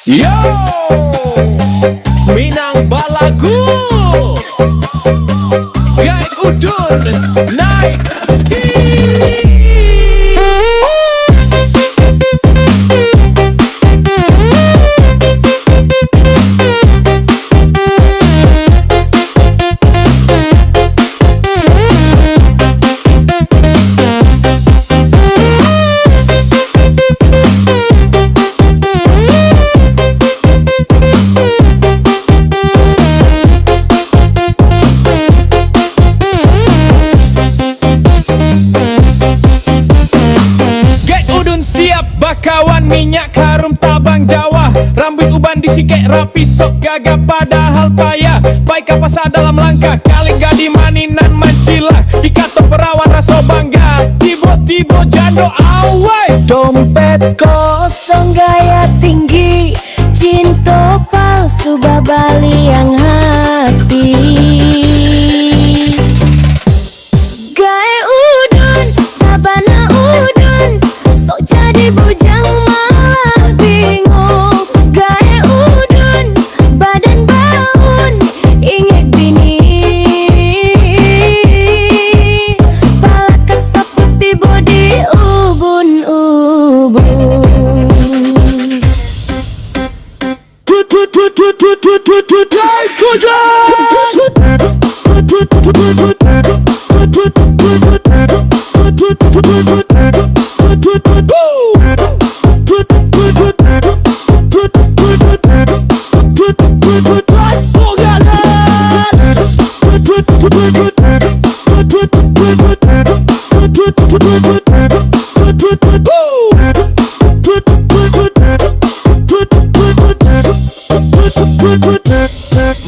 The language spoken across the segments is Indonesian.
Yo, Minang Balagu, Gaek Udun, naik. Bakawan minyak harum tabang Jawa, rambut uban disikek rapi sok gagap padahal payah. Baik kapasa dalam langkah kali gadi maninan mancila, ikato perawan rasa bangga, tibo-tibo jando awai. Dompet kosong gaya tinggi, cinta palsu babali yang hati. Gae udun, sabana udun, sok jadi bujang malah bingung. Gae udun, badan baun, ingek bini, palakan seperti bodi ubun-ubun.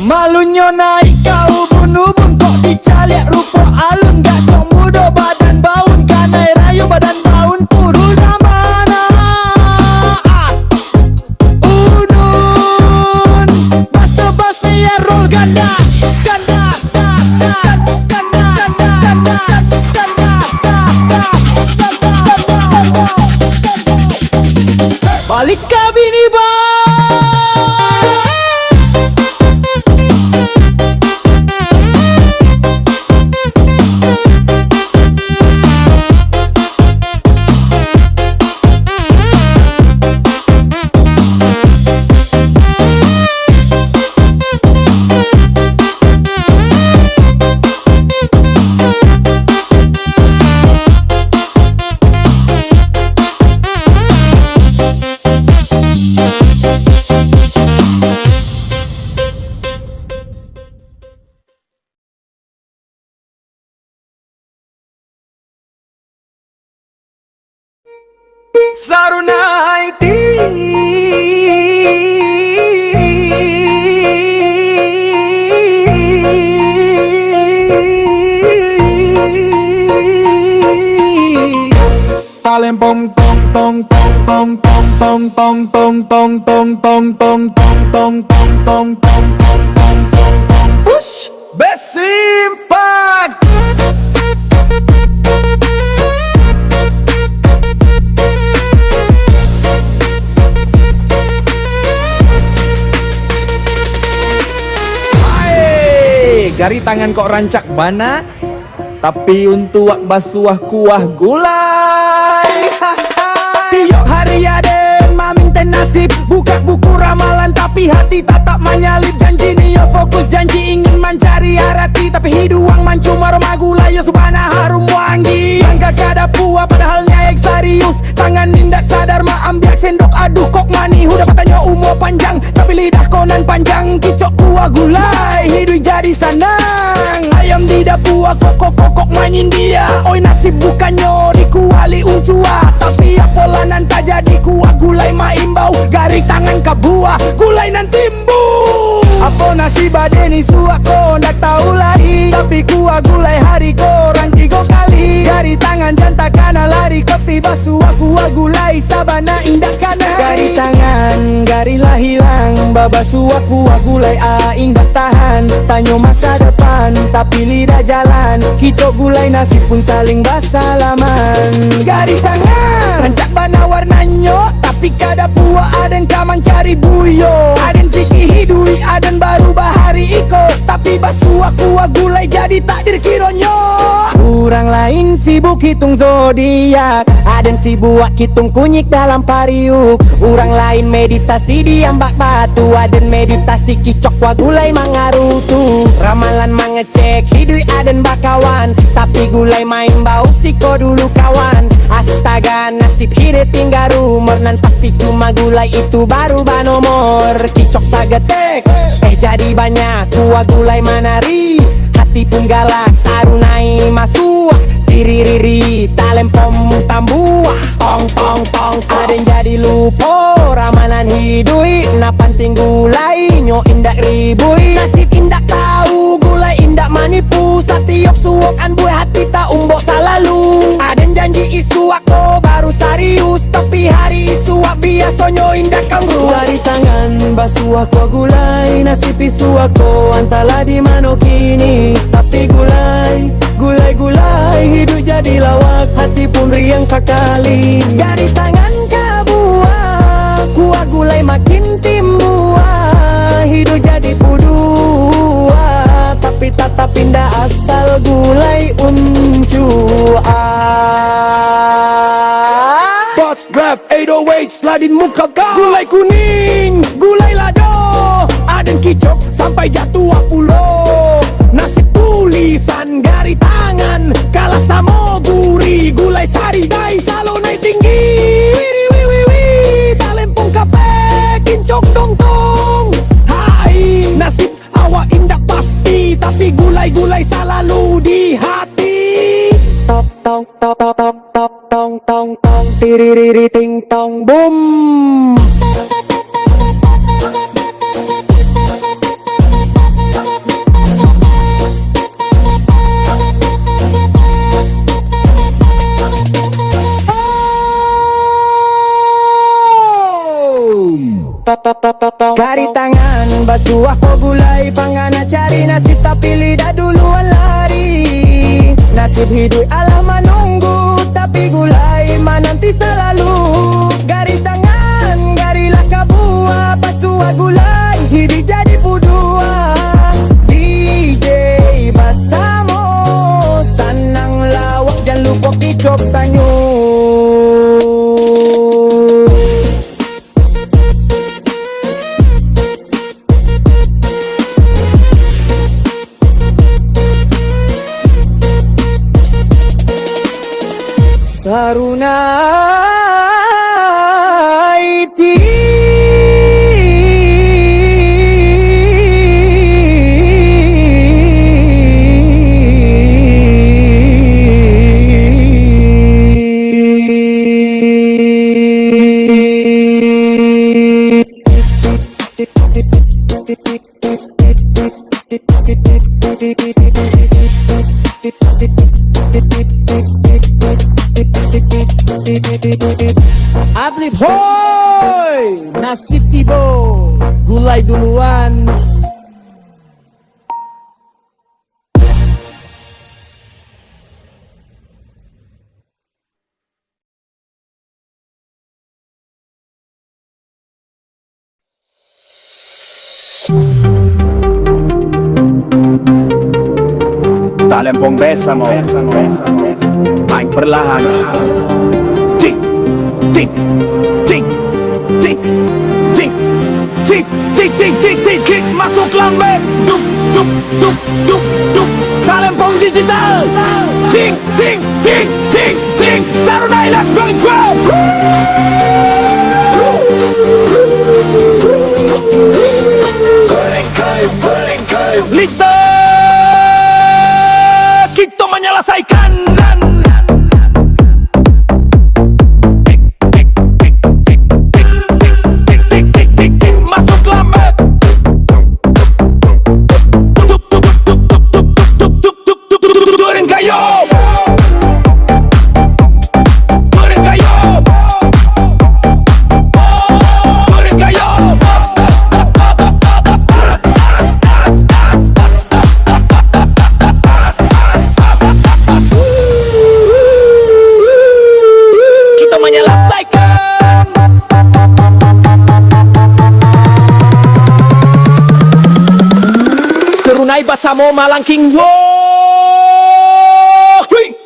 Malunya naik kau ubun-ubun, kok dicaliak rupa alun. Gak sok muda badan baun, kanai rayu badan baun turun mana. Unun basta-basta ya roll ganda, ganda, ganda, ganda, ganda, ganda, ganda, ganda. Balik ke bini bang. Sarunaiti Palempong tong tong tong tong tong tong tong tong tong tong tong tong tong tong tong tong tong tong tong. Push besimpak. Gari tangan kok rancak bana, tapi untuk wak basuah kuah gulai. Tiap hari ada maming nasib, buka buku ramalan tapi hati tetap menyalip. Janji nih yo fokus, janji ingin mencari arati, tapi hiduang mancuma aroma gula yo subhana harum wangi. Langkah kada puas padahal nyaek serius, tangan nindak sadar ma ambiak sendok aduh kok mani. Udah katanya umur panjang tapi lidah konan panjang, kicok kuah gulai hidup jadi senang. Ayam di dapur kok mainin dia, oi nasib bukannya di kuali uncua, tapi apolanan tak jadi kuah gulai ma imbau. Gari tangan kabuah gulai nan timbu. Apa nasib adeni suak ko ndak tahu lagi, tapi kuah gulai hari korang 3 kali. Gari tangan janta kana lari kok tiba suak kuah gulai sabana indah kana. Gari tangan garilah hilang, baba suak kuah gulai indah tahan. Tanyo masa depan tapi lidah jalan, kita gulai nasi pun saling bersalaman. Gari tangan rancak bana warnanya tapi tapi kada puas aden kamang cari buyo. Aden pikir hidui aden baru bahari iko, tapi basuah kuah gulai jadi takdir kironyo. Orang lain sibuk hitung zodiak, aden sibuk hitung kunyit dalam pariuk. Orang lain meditasi diambak batu, aden meditasi kicok wa gulai mangarutu. Ramalan mangecek hidui aden bakawan, tapi gulai main bau siko dulu kawan. Astaga nasib hidup tinggal rumor, nan pasti cuma gulai itu baru banomor. Kicok sagetek jadi banyak kuah gulai manari, hati pun galak sarunai masuk. Tiririri talem pom tambuah, tong tong tong aden jadi lupo. Ramalan hidui na penting gulai nyo indak ribui. Nasib indak tahu gulai indak manipu, satiok suok an buah hati tak umbok salalu. Aden janji isu aku baru serius, tapi hari isu biasonyo indak kangru. Dari tangan basuh aku gulai, nasib isu aku antala di mano kini. Tapi gulai hidup jadi lawak, hati pun riang sekali. Dari tangan kabuah kuah gulai makin timbuah, hidup jadi pudua, tapi tetap pindah asal gulai Bots grab 808 seladin muka kau. Gulai kuning, gulai lado, aden kicok sampai jatuh pulau. Nasib tulisan gari tangan, kalah sama guri. Gulai sari dai salo naik tinggi. Talempong kape kincok dong tong. Hai nasib awak indak pasti, tapi gulai selalu di hati. Tok tong tok tok tok tok tong tong tong, tiririri ting tong boom. Kari tangan basuh aku gulai, pangana cari nasib tapi lidah duluan lari. Nasib hidup alah menunggu, tapi gulai menanti selalu. Gari tangan, garilah kabua, basuh gulai, hidup jadi pudua. DJ Basamo, sanang lawak jangan lupa kicok tanyo. Sarunai ti Adlib hoy, nasib tibo, gulai duluan. Talempong besamo, main perlahan. Tik, tik, tik, tik, tik, tik, tik, tik, tik, tik, tik, masuk lambe. Duk, duk, duk, duk, duk, talempong digital. Tik, tik, tik, tik, tik, Sarunai Live Control. Goreng kayu, Lita kita menyelesaikan. Masuk lambe. Goreng kayu, goreng kayu, goreng kayu. Sarunai Basamo Malangking Wo. Three.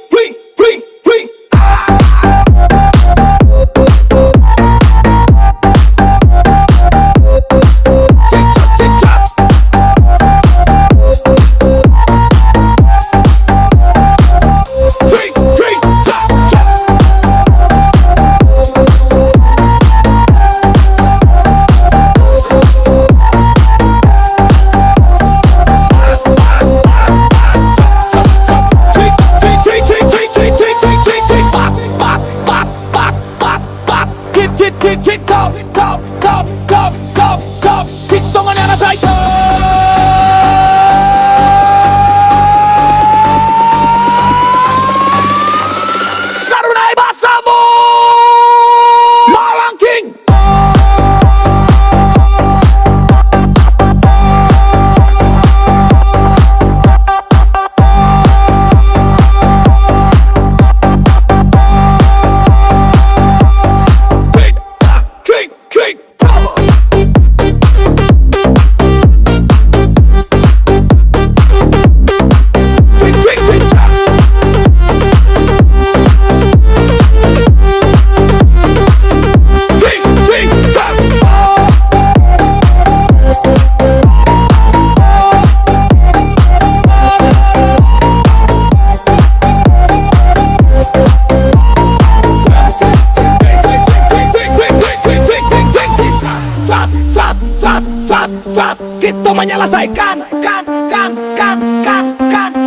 Kita menyelesaikan,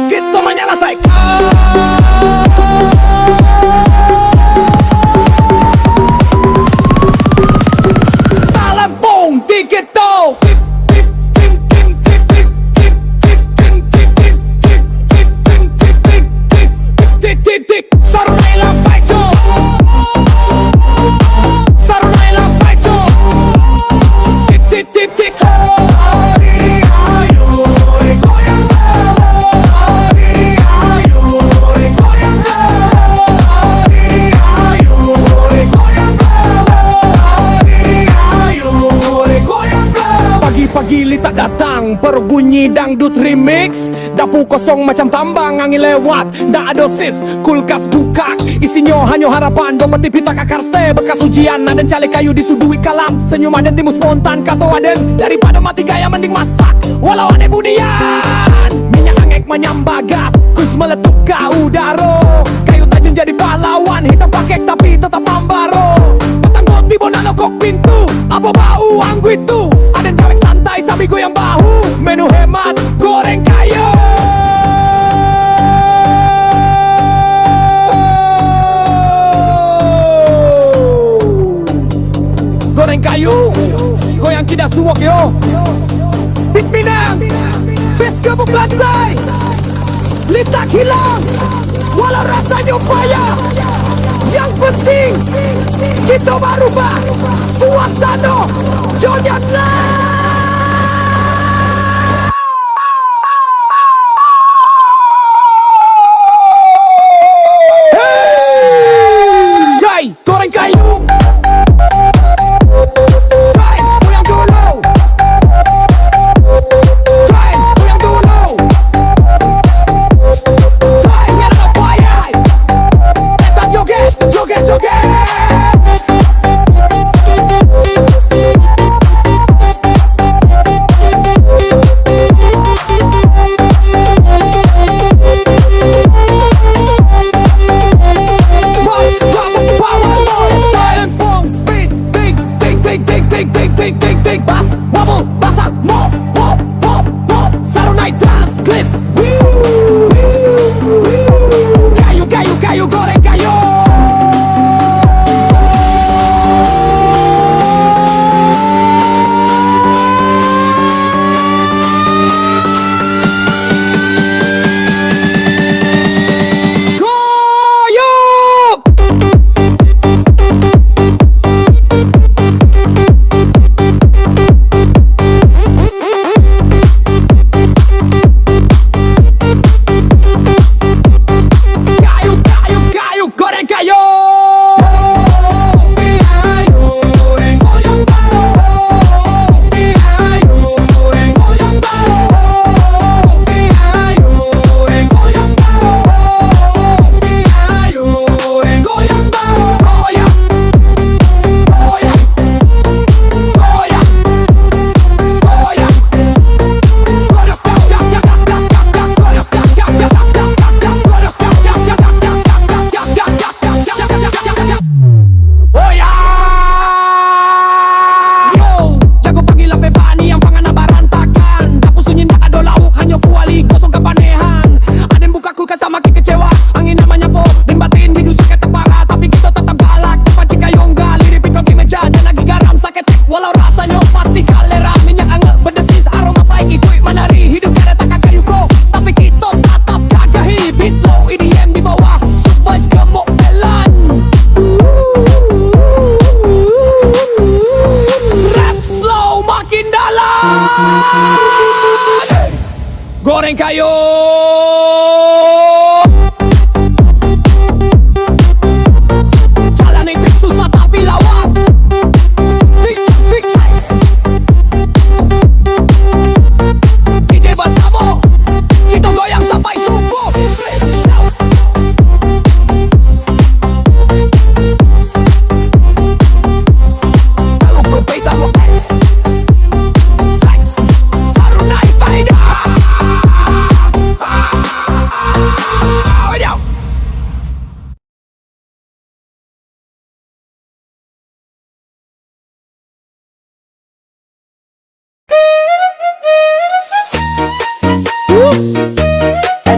kita menyelesaikan. Talempong Tikito. Sarunai lampai jo. Sarunai lampai jo. Tik tik tik. Pagi-pagi lita datang, berbunyi dangdut remix. Dapur kosong macam tambang, angin lewat, ndak ada sis. Kulkas buka, isinya hanya harapan. Dompet pita kakar ste, bekas ujian. Aden cale kayu disudui kalam. Senyum aden timus spontan, kata aden. Daripada mati gaya mending masak, walau aneh budian. Minyak angek menyambar gas, kus meletup ke udara. Kayu tajam jadi pahlawan, hitam pakek tapi tetap ambaro. Petang goti bonano kok pintu, apa bau anggu itu. Aden cawek santai sambil goyang bahu. Menu hemat, goreng kayu. Goreng kayu, goyang kidah suwok yo. Bit Minang, bes gebuk lantai. Litak hilang, walau rasanya payah. Yang penting, kita merubah suasana Jogjakarta. Goreng kayu. Goyang dulu. Goyang dulu. Biar ada payah. Kita joget, joget, joget. Tik bass, wobble, basak, mop, pop, pop, pop. Sarunai dance, glitz. Kayu, kayu, kayu, goreng kayu. Goreng kayu. Jalan yang susah tapi lawak. DJ Basamo, kita goyang sampai subuh. Kalau berbeza Saru naik faida.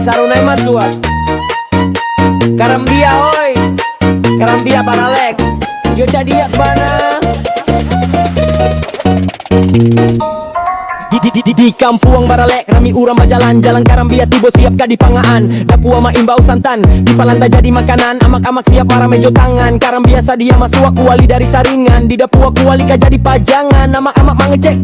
Sarunay masuat Karambia oi Karambia paralek Yo cadiak bana di kampung Baralek rami urang berjalan-jalan Karambia tibo siap ka di pangaan Dapua ma imbau santan di palanta jadi makanan amak-amak siap para mejo tangan Karambia sadia masuk kuali dari saringan di dapua kuali ka jadi pajangan amak-amak mangecek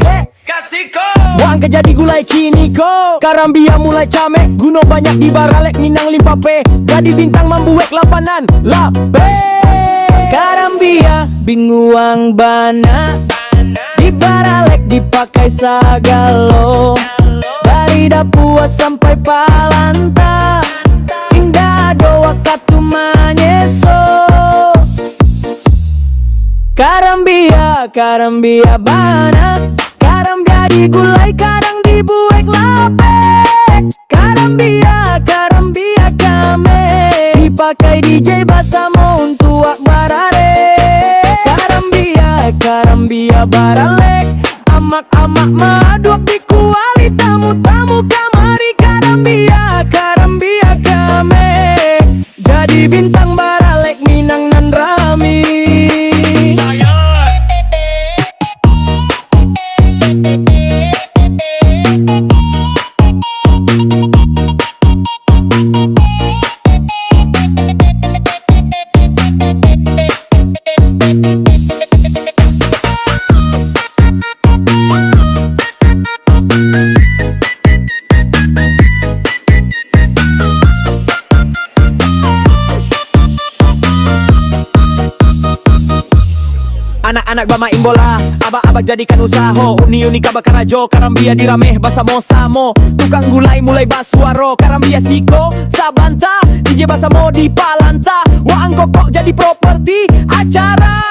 Kasiko Wang kejadi gulai kini ko Karambia mulai camek Guno banyak di Baralek Minang Limpape Jadi bintang mambuek lapanan Lape Karambia binguang bana Di Baralek dipakai sagalo Dari Dapua sampai Palanta Indah doa katumanyeso Karambia, Karambia bana Kadang jadi gulai, kadang dibuek lapek Karambia, Karambia kame Dipakai DJ Basamo untuk Barale Karambia, Karambia Baralek Amak-amak maduak di kuali tamu-tamu kamari Karambia, Karambia kame Jadi bintang Baralek Minang nan Rami Anak-anak bamain bola, abak-abak jadikan usaho Uni-uni kabak karajo, Karambia dirameh Basamo samo Tukang gulai mulai basuaro Karambia siko, sabanta DJ Basamo di Palanta Waang kokok jadi properti acara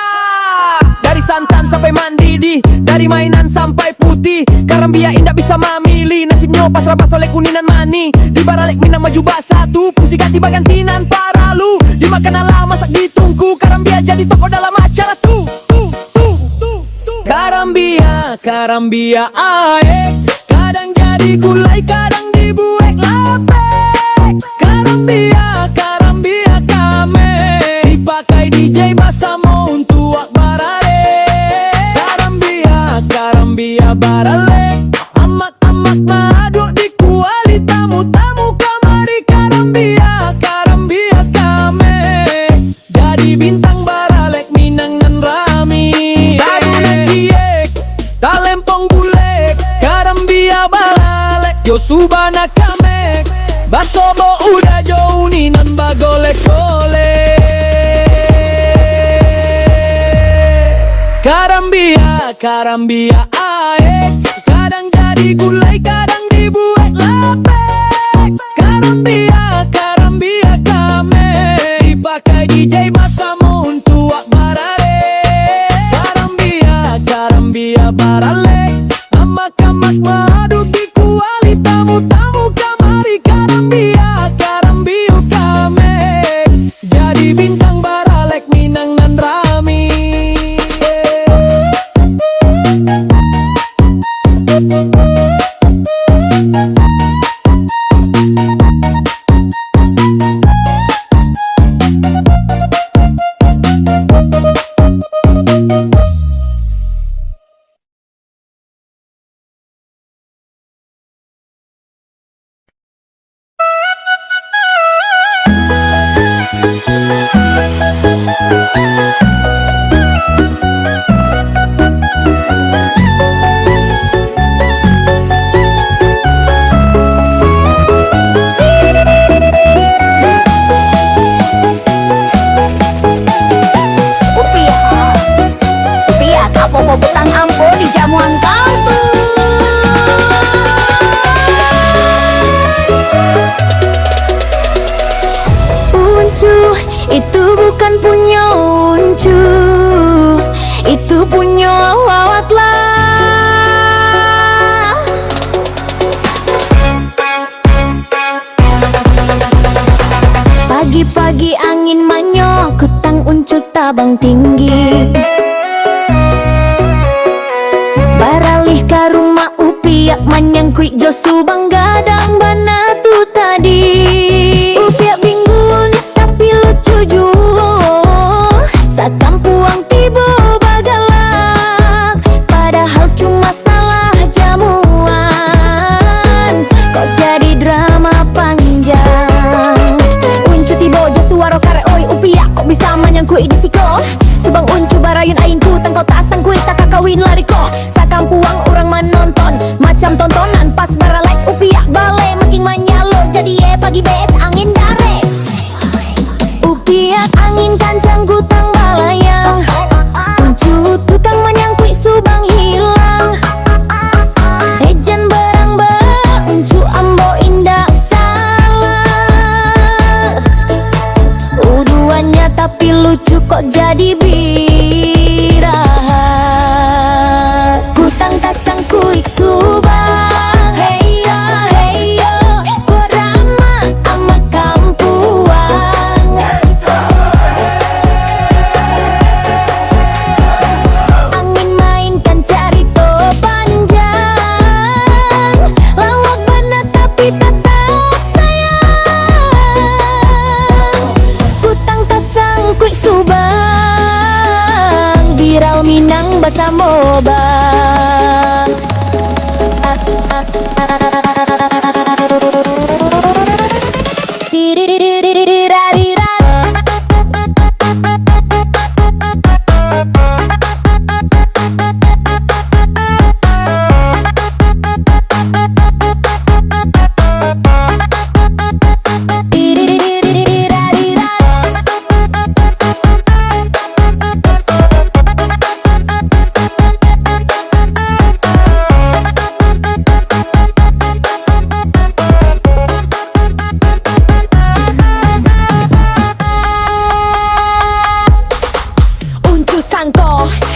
Dari santan sampai mandidi Dari mainan sampai putih Karambia indah bisa memilih Nasibnya pasrah basolek kuninan mani Di Baralek Minang maju bak satu Pusi ganti bagantinan paralu Dimakan ala masak ditungku Karambia jadi toko dalam acara tuh Karambia, Karambia aek Kadang jadi gulai, kadang dibuek lapek Karambia, Karambia kame Dipakai DJ Basamo untuk Barale Karambia, Karambia Barale Amak-amak maduk di kuali tamu-tamu kamari Karambia, Karambia kame Jadi bintang Baralek Minang nan Rami Talempong bulek, Karambia Baralek Yosubana kamek, Basobo udah jauh nih nan bagolek-golek Karambia, Karambia aek Kadang jadi gulai, kadang dibuat lapek Karambia, Karambia kame Dipakai DJ Basamo untuk Barale Karambia, Karambia Baralek Amak-amak maduk di kuali tamu-tamu kamari Karambia, Karambia kame Jadi bintang Baralek Minang nan Rami pokok butang ampo di jamuan kau tuh. Uncu itu bukan punya Uncu, itu punya Wawat lah. Pagi-pagi angin manyok, kutang Uncu tabang tinggi. Baralih ke rumah Upiak manyang kuik Josu bang gadang bana tu tadi. Upiak bingung tapi lucu jua, sakampuang tiba bagalak, padahal cuma salah jamuan, kok jadi drama panjang. Uncu tiba Josu waro kare oi Upiak kok bisa manyang kuik di siko. Subang Uncu barayun aingku tengkau tak sangkui tak kakawin lariko. Sakampuang orang menonton macam tontonan pas baralek Upiak bale makin manyalo jadi pagi bet angin dare. Upiak angin kancang gutang balayang, Uncu tukang menyangkui subang hilang. Ejan barang ba Uncu ambo indak salah. Uduannya tapi lucu kok jadi biraha. Kutang tasang kuik subang, heyo heyo, korama ama kampuang. Angin mainkan carito panjang, lawak bana tapi tetap sayang. Kutang tasang kuik subang, viral Minang basa mobang.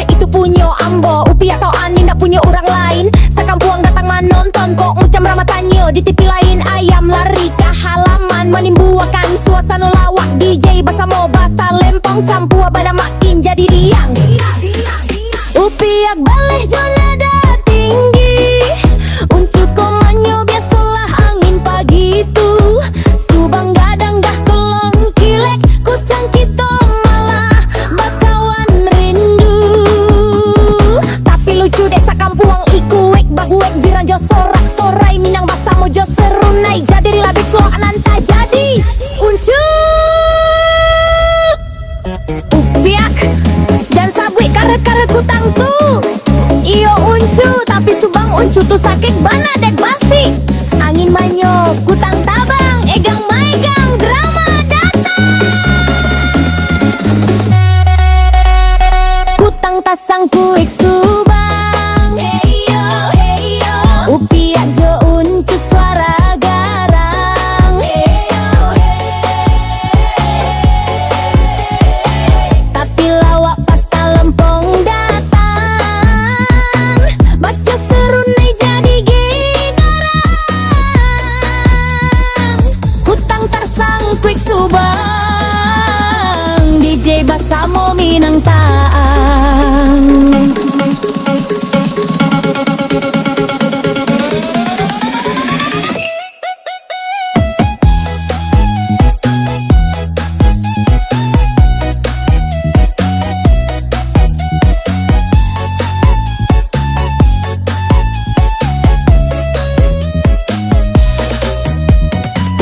Itu punya ambo Upiak tau anin tak punya orang lain. Sakampuang datang menonton kok macam ramah tanya. Di TV lain ayam lari ke halaman, menimbuakan suasana lawak. DJ basa mo basa lempong campur pada makin jadi riang. Upiak baleh jonada tinggi, Uncu komanyo biasalah angin pagi itu. Subang gadang dah kelong kilek, kucang kita malah bakawan rindu. Tapi lucu dek sakampuang ikuek baguek ziranjo sorak sorai Minang basa mojo serunai jadi rilabik slow ananta jadi Uncu. Upiak jangan sabui karet-karet kutang tuh. Iyo Uncu tapi subang Uncu tuh sakit bana dek basi. Angin manyok kutang tabang egang maegang drama datang. Kutang tasang kuik subang, heyo heyo, Upiak jo Uncu suara garang, heyo hey. Tapi lawak pas talempong datang, baca serunai jadi gitarang. Kutang tarsang kuik subang, DJ basa mo Minang taang.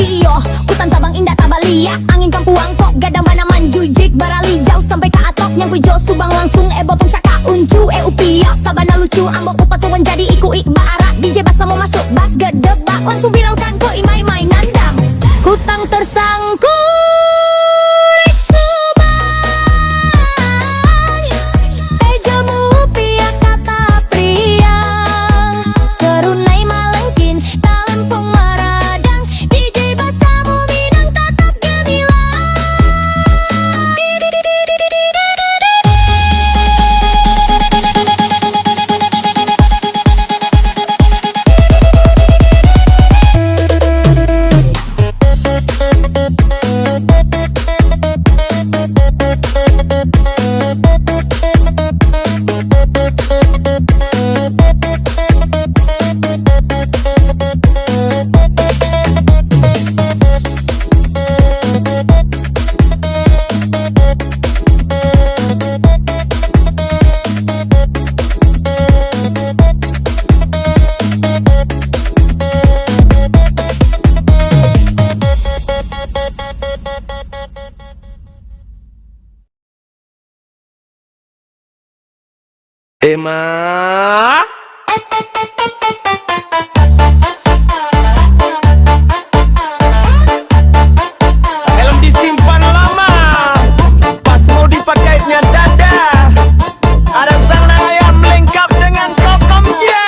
Iyo, kutang tabang indah tabalia, angin kampuang kok gadang banaman jujik barali jauh sampai ke atok yang kujo subang langsung ebo pun caka Uncu Upiak sabana lucu ambok upasawan jadi iku ikbara. DJ basa mau masuk bas gedebak langsung viralkan ko imai-imai nandang. Kutang tersangkut subang, jamu Upiak mah. Helm disimpan lama, pas mau dipakainya dada. Ada sang ayam lengkap dengan kokomnya.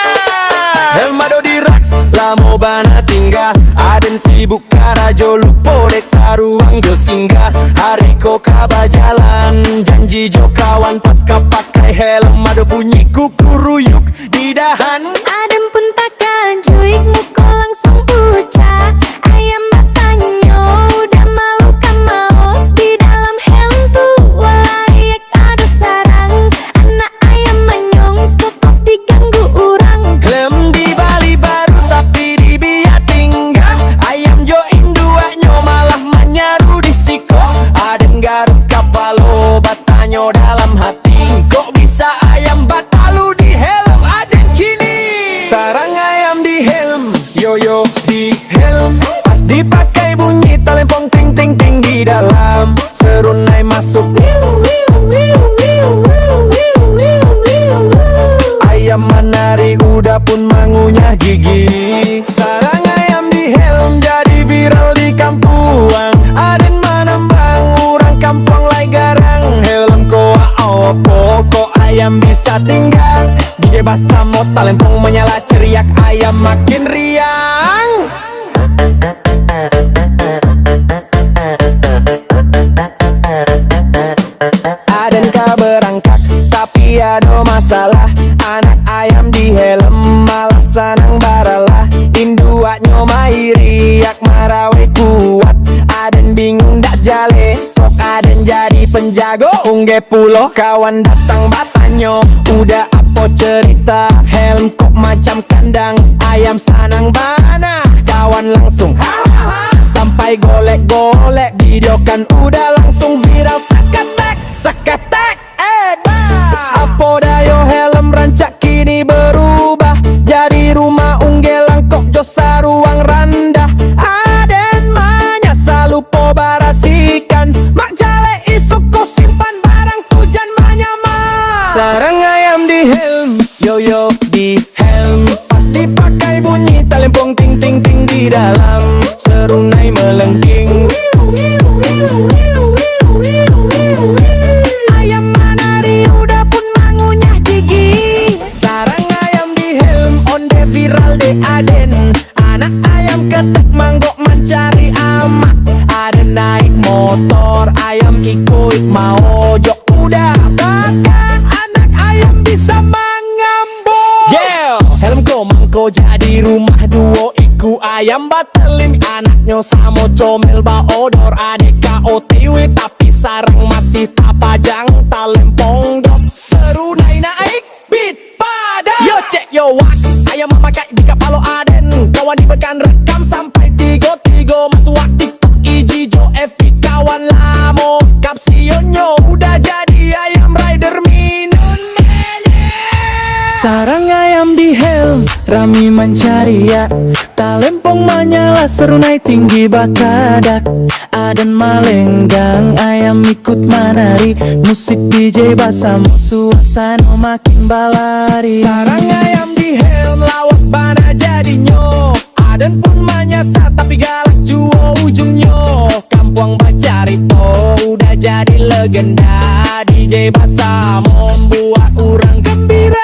Helm ado di rak, lamo bana tinggal. Aden sibuk karajo lupo dek saruang jo singgah. Hari ko kaba jalan, janji jo kawan pas pakai helm ado bunyi kukuruyuk di dahan. Adem pun takkan cuik muka langsung pucat. Ayam bertanya udah malu kan mau di dalam helm tuh walayak ada sarang. Anak ayam manyong sokok diganggu orang. Helm di Bali baru tapi di biak tinggal. Ayam jo induaknya malah menyaru di siko. Aden garuk kapalo batanyo dalam hati. Kok bisa ayam batalu di helm Aden kini? Sarang ayam di helm, yo di helm. Pas dipakai bunyi telempong ting ting ting di dalam. Serunai masuk, ayam menari udah pun mangunyah gigi. Sarang ayam di helm jadi viral di kampuang. Aden menembang orang kampung lai garang. Helm koa opo kok ayam bisa tinggal. DJ Basamo talempong menyala ceriak ayam makin riang. Aden ka berangkat tapi ada masalah. Anak ayam di helm malah senang baralah. Induaknya mairiak marawe kuat. Aden bingung dak jale, kok Aden jadi penjago. Ungge pulo kawan datang batanyo, udah apa cerita? Helm kok macam kandang ayam sanang bana. Kawan langsung sampai golek-golek, video kan udah langsung viral. Seketek, seketek, apa dayo helm rancak kini berubah jadi rumah unggelang kok josa ruang randah. Aden manyasa lupo barasikan, mak jale isuk kok simpan barang tujan manyama. Sarang ayam di helm, yo di helm. Pas dipakai bunyi telempong ting ting ting di dalam. Serunai melengking, ayam menari udah pun mangunyah gigi. Sarang ayam di helm onde viral de Aden. Anak ayam ketek manggok mencari amak. Aden naik motor, ayam ikut mau jok udah bakar. Anak ayam bisa mengambung. Yeah, helm ko mangko jadi rumah duo. Iku ayam batelin anaknya samo comel ba odor. Adik OTW tapi sarang masih tapajang talempong dok. Serunai naik beat pada. Yo cek yo wak, ayam memakai di kapalo Aden. Kawan dibekan rekam sampai tigo masuk wak TikTok iji jo FB kawan lamo. Kapsionyo udah jadi ayam rider minun mele. Sarang ayam di helm, rami mencari ya. Talempong menyala serunai tinggi bakadak. Aden malenggang, ayam ikut menari. Musik DJ Basamo, suasana makin balari. Sarang ayam di helm, lawak bana jadinya. Aden pun menyasar tapi galak juo ujungnya. Kampung Bacarito udah jadi legenda. DJ Basamo membuat orang gembira.